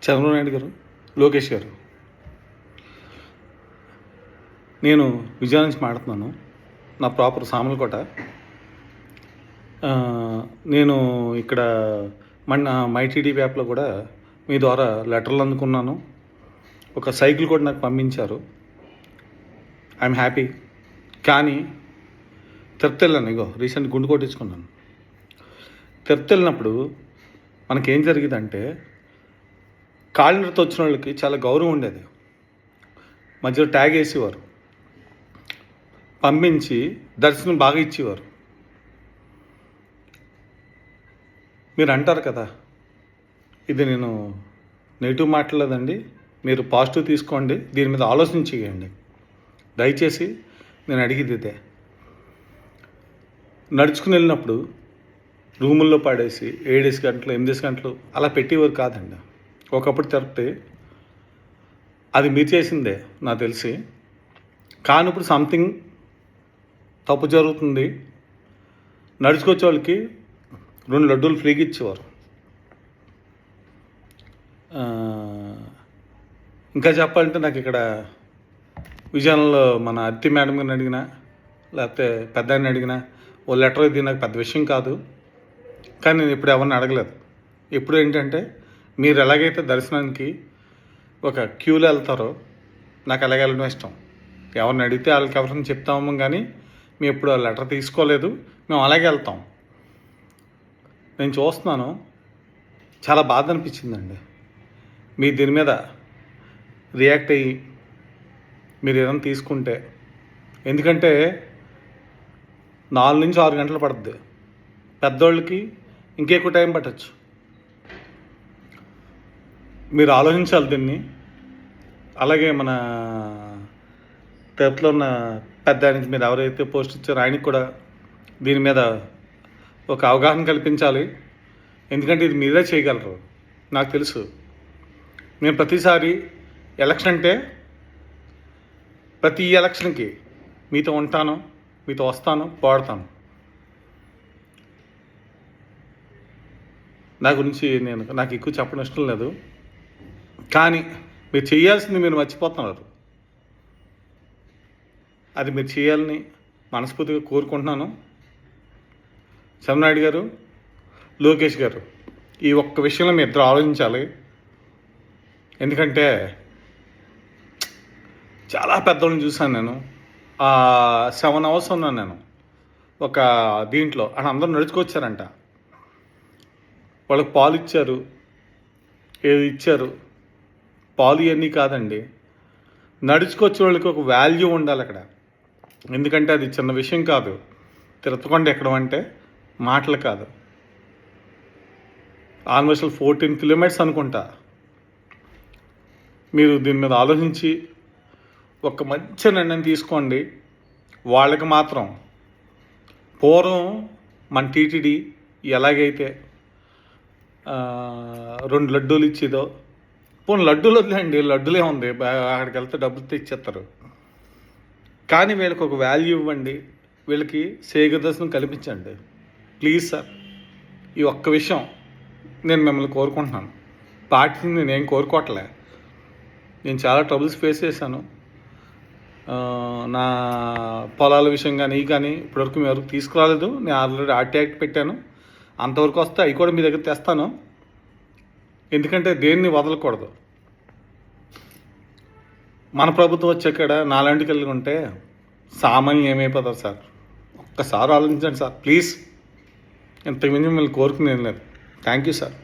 చంద్రబాబు నాయుడు గారు, లోకేష్ గారు, నేను విజయనగరం నుంచి మాట్లాడుతున్నాను. నా ప్రాపర్ సామలకోట. నేను ఇక్కడ మై టీడీపీ యాప్లో కూడా మీ ద్వారా లెటర్లు అందుకున్నాను. ఒక సైకిల్ కూడా నాకు పంపించారు. I'm happy. కానీ తిరుపతి వెళ్ళాను. ఇగో రీసెంట్ గుండు కొట్టించుకున్నాను. తిరుపతి వెళ్ళినప్పుడు మనకేం జరిగిందంటే, కాలినడతో వచ్చిన వాళ్ళకి చాలా గౌరవం ఉండేది. మధ్యలో ట్యాగ్ వేసేవారు, పంపించి దర్శనం బాగా ఇచ్చేవారు. మీరు అంటారు కదా, ఇది నేను నెగిటివ్ మాట్లాడలేదండి, మీరు పాజిటివ్ తీసుకోండి, దీని మీద ఆలోచన చేయండి. దయచేసి నేను అడిగేది ఇదే. నడుచుకుని వెళ్ళినప్పుడు రూముల్లో పడేసి 7 గంటలు 8 గంటలు అలా పెట్టేవారు కాదండి. ఒకప్పుడు తిరుపతి అది మీరు చేసిందే నాకు తెలిసి. కానీ ఇప్పుడు సంథింగ్ తప్పు జరుగుతుంది. నడుచుకొచ్చే వాళ్ళకి 2 లడ్డూలు ఫ్రీగా ఇచ్చేవారు. ఇంకా చెప్పాలంటే నాకు ఇక్కడ విజయనగరంలో మన అత్తి మేడం గారిని అడిగినా, లేకపోతే పెద్ద ఆయన అడిగినా ఓ లెటర్ ఇది నాకు పెద్ద విషయం కాదు. కానీ నేను ఇప్పుడు ఎవరిని అడగలేదు. ఎప్పుడు ఏంటంటే, మీరు ఎలాగైతే దర్శనానికి ఒక క్యూలో వెళ్తారో నాకు అలాగే వెళ్ళడం ఇష్టం. ఎవరిని అడిగితే వాళ్ళకి ఎవరిని చెప్తాము, కానీ మేము ఎప్పుడు లెటర్ తీసుకోలేదు. మేము అలాగే వెళ్తాం. నేను చూస్తున్నాను, చాలా బాధ అనిపించిందండి. మీరు దీని మీద రియాక్ట్ అయ్యి మీరు ఏదైనా తీసుకుంటే. ఎందుకంటే 4 నుంచి 6 గంటలు పడుతుంది. పెద్దోళ్ళకి ఇంకెక్కువ టైం పట్టచ్చు. మీరు ఆలోచించాలి దీన్ని. అలాగే మన తిరుపతిలో ఉన్న పెద్ద ఆయనకి మీరు ఎవరైతే పోస్ట్ ఇచ్చారో ఆయనకి కూడా దీని మీద ఒక అవగాహన కల్పించాలి. ఎందుకంటే ఇది మీరే చేయగలరు, నాకు తెలుసు. నేను ప్రతిసారి ఎలక్షన్ అంటే ప్రతి ఎలక్షన్కి మీతో ఉంటాను, మీతో వస్తాను, పోడతాను. నా గురించి నాకు ఎక్కువ చెప్పడం ఇష్టం లేదు. కానీ మీరు చేయాల్సింది మీరు మర్చిపోతున్నారు. అది మీరు చేయాలని మనస్ఫూర్తిగా కోరుకుంటున్నాను. చంద్రనాయుడు గారు, లోకేష్ గారు, ఈ ఒక్క విషయంలో మీ ఇద్దరు ఆలోచించాలి. ఎందుకంటే చాలా పెద్దవాళ్ళని చూశాను నేను. 7 అవర్స్ ఉన్నాను నేను ఒక దీంట్లో. అని అందరూ నడుచుకొచ్చారంట. వాళ్ళకి పాలు ఇచ్చారు, ఏది ఇచ్చారు. పాలు ఇవన్నీ కాదండి, నడుచుకొచ్చే వాళ్ళకి ఒక వాల్యూ ఉండాలి అక్కడ. ఎందుకంటే అది చిన్న విషయం కాదు. తిరుపతికొండ ఎక్కడం అంటే మాటలు కాదు. ఆల్మోస్ట్ 14 కిలోమీటర్స్ అనుకుంటా. మీరు దీని మీద ఆలోచించి ఒక మంచి నిర్ణయం తీసుకోండి. వాళ్ళకి మాత్రం పూర్వం మన టీటీడీ ఎలాగైతే 2 లడ్డూలు ఇచ్చేదో, పోనీ లడ్డూలు వదిలేండి, లడ్డూలే ఉంది, అక్కడికి వెళ్తే డబ్బులు తెచ్చేస్తారు. కానీ వీళ్ళకి ఒక వాల్యూ ఇవ్వండి, వీళ్ళకి శీఘ్ర దర్శనం కల్పించండి ప్లీజ్ సార్. ఈ ఒక్క విషయం నేను మిమ్మల్ని కోరుకుంటున్నాను. పార్టీని నేనేం కోరుకోవట్లే. నేను చాలా ట్రబుల్స్ ఫేస్ చేశాను. నా పొలాల విషయం కానీ ఇప్పటివరకు మీ వరకు తీసుకురాలేదు. నేను ఆల్రెడీ ఆర్టీ యాక్ట్ పెట్టాను. అంతవరకు వస్తే అవి కూడా మీ దగ్గర తెస్తాను. ఎందుకంటే దేన్ని వదలకూడదు. మన ప్రభుత్వం వచ్చాక నాలాంటికి వెళ్ళి ఉంటే సామాన్యం ఏమైపోతారు సార్. ఒక్కసారి ఆలోచించండి సార్ ప్లీజ్. ఇంతకుమించి మిమ్మల్ని కోరుకునేది లేదు. Thank you sir.